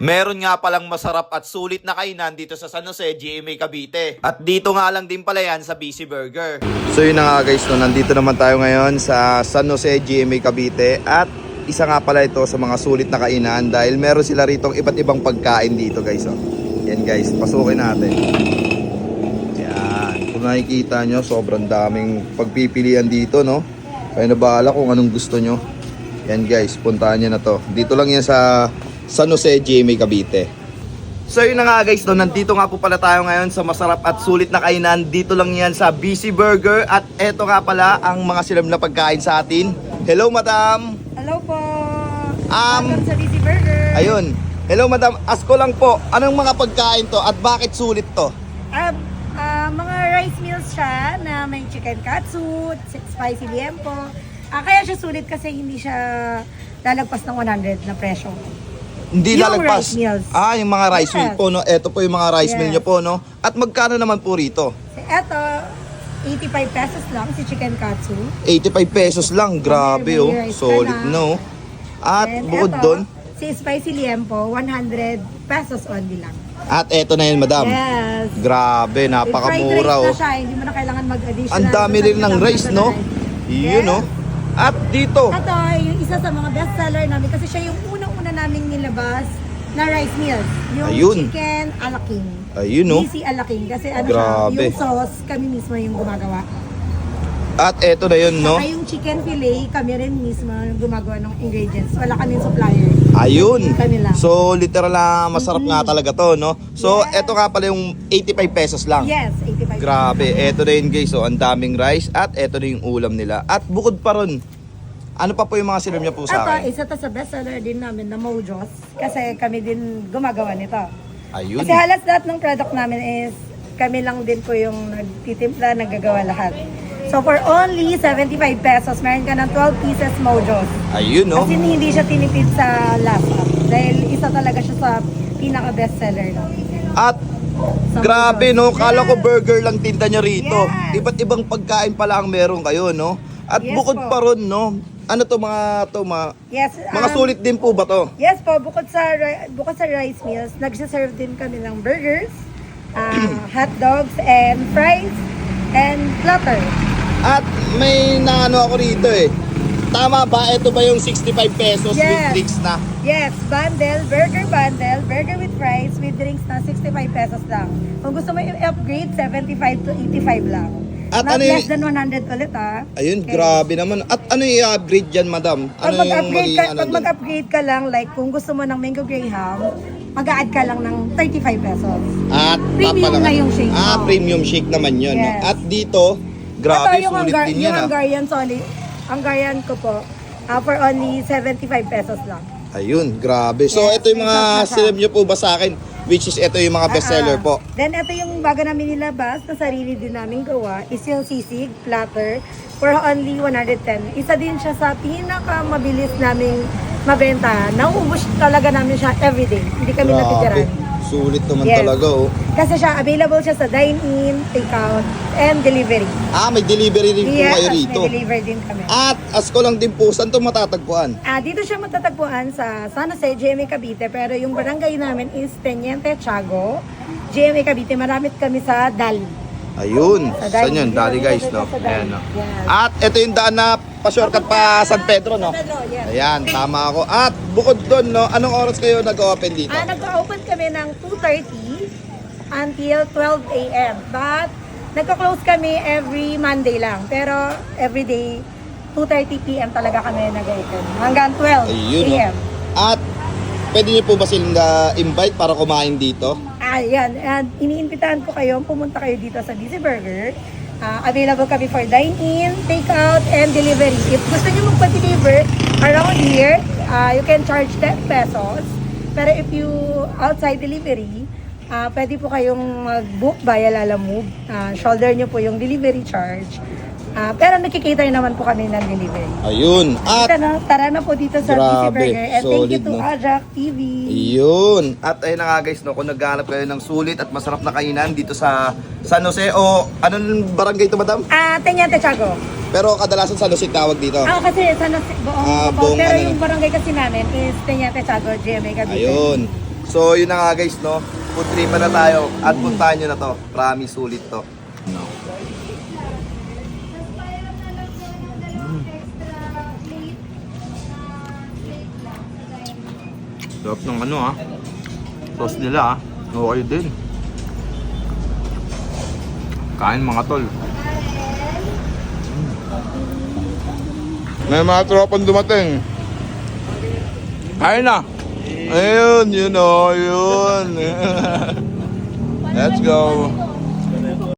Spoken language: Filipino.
Meron nga palang masarap at sulit na kainan dito sa San Jose, GMA Cavite. At dito nga lang din pala yan sa BC Burger. So yun na nga guys, no, nandito naman tayo ngayon sa San Jose, GMA Cavite. At isa nga pala ito sa mga sulit na kainan dahil meron sila rito iba't ibang pagkain dito guys. Oh. Yan guys, pasukin natin. Yan, kung nakikita nyo, sobrang daming pagpipilian dito, no? Kaya na bahala kung anong gusto nyo. Yan guys, puntahan nyo na to. Dito lang yan sa San Jose, GMA Cavite. So yun na nga guys, no, nandito nga po pala tayo ngayon sa masarap at sulit na kainan. Dito lang yan sa BC Burger. At eto nga pala ang mga silam na pagkain sa atin. Hello madam! Hello po! Welcome sa BC Burger! Ayun. Hello madam, ask ko lang po, anong mga pagkain to at bakit sulit to? Mga rice meals siya na may chicken katsu, spicy liempo. Kaya siya sulit kasi hindi siya lalagpas ng 100 na presyo. Hindi Yung lalagpas. rice meals. Yung mga rice Yes. meal po, no? Ito po yung mga rice Yes. meal nyo po, no? At magkano naman po rito? Ito, 85 pesos lang si chicken katsu. 85 pesos lang, grabe May oh. rice ka Solid, na. no? At And bukod eto, doon, si spicy liempo, 100 pesos only lang. at eto na yun madam. Yes. Grabe, With fried napakamura rice oh. na siya, hindi mo na kailangan mag-additional. Ang dami rin ng rice, no? Yun, Yes. no? At dito, Ito ay yung isa sa mga best seller namin kasi siya yung unang-una naming nilabas na rice meals. Yung Ayun. chicken alaking. ayun no? BC alaking. Kasi ano Grabe. siya, yung sauce, kami mismo yung gumagawa. At eto na yun, no? Saka yung chicken fillet, kami rin mismo yung gumagawa ng ingredients. Wala kaming supplier. Ayun. Kami lang. So, literal na masarap nga talaga to, no? So, Yes. eto nga pala yung 85 pesos lang. Yes, 85. Grabe, eto na yun guys. So, ang daming rice at eto na yung ulam nila. At bukod pa ron, ano pa po yung mga silam niya po sa Ito, akin? isa to sa best seller din namin na Mojos. Kasi kami din gumagawa nito. Ayun. Kasi halos lahat ng product namin is kami lang din po yung nagtitimpla, naggagawa lahat. So for only 75 pesos, meron ka ng 12 pieces Mojos. Ayun, no? Kasi hindi siya tinipid sa lasa. Dahil isa talaga siya sa pinaka-best seller namin. At Sa grabe, Mojos. no? Kala ko Yes. burger lang tinda nyo rito. Yes. Iba't ibang pagkain pala ang meron kayo, no? At Yes bukod po. pa ron, no? Ano to mga Yes. mga sulit din po ba to? Yes po, bukod sa rice meals, nagsiserve din kami ng burgers, hot dogs, and fries, and platter. At may naano ako rito eh. Tama ba? Ito ba yung 65 pesos with Yes. drinks na? Yes, bundle, burger with fries, with drinks na 65 pesos lang. Kung gusto mo i-upgrade, 75 to 85 lang. At Not ano yung- less than 100 ulit Ayun, Okay. grabe naman. At ano yung i-upgrade dyan, madam? Ano Pag yung mag-upgrade magiging ka, ano pag dun? mag-upgrade ka lang, like kung gusto mo ng mango graham, mag-a-add ka lang ng 35 pesos. At Premium na yung shake. Premium shake naman yun. No? Yes. At dito, grabe, Ito yung sulit din yan. yung Ah. Hungarian solid. Hungarian ko po, for only 75 pesos lang. Ayun, grabe. So, Yes, ito yung mga may sauce na siya. silib nyo po ba sa akin? Which is, ito yung mga bestseller po. Then, ito yung bago namin nilabas na sarili din namin gawa is yung sisig platter for only 110. Isa din siya sa pinakamabilis naming mabenta. Nauubos talaga namin siya everyday. Hindi kami natitiran. Sulit naman Yes. talaga, oh. Kasi siya, available siya sa dine-in, take-out, and delivery. May delivery rin po kayo rito. may deliver din kami. At, asko lang din po, saan ito matatagpuan? Dito siya matatagpuan sa San Jose, GMA Cavite, pero yung barangay namin is Teniente Tiago, GMA Cavite. Maramit kami sa Dali. Ayun, Sa saan yun? Dali guys, no? Ayan, no? At ito yung daan na pa-shortcut pa San Pedro, no? Pedro, yes. Ayan, tama ako. At bukod doon, no, anong oras kayo nag-open dito? Nag-open kami ng 2:30 until 12 a.m. But nagko-close kami every Monday lang. Pero every day, 2:30 p.m. talaga kami nag-open. Hanggang 12 Ayun, no? a.m. At pwede niyo po ba silang invite para kumain dito? Yan. And iniimbitahan ko kayo, pumunta kayo dito sa BC Burger. Available kami for dine-in, take-out, and delivery. If gusto niyo magpa-deliver around here, you can charge 10 pesos. Pero if you outside delivery, pwede po kayong mag-book via Lalamove. Shoulder niyo po yung delivery charge. Pero nakikita naman po kami ng delivery. Ayun. At Tara na po dito sa BC Grabe, Burger. And thank you solid, to no? Ajak TV. Yun. At ayun na nga guys, no, kung naghahanap kayo ng sulit at masarap na kainan dito sa San Jose o anong barangay ito, madam? Teniente Tiago. Pero kadalasan San Jose tawag dito. Kasi sa buong, buong pero ano. yung barangay kasi namin is Teniente Tiago, GMA Cavite. Ayun. So yun na nga guys, no? Food tripan na tayo at puntahan nyo na to. Promise, sulit to. No. Sarap ng ano sauce nila okay din. Kain mga tol. May mga tropang dumating. Kain na. Ayun, yun. Let's go.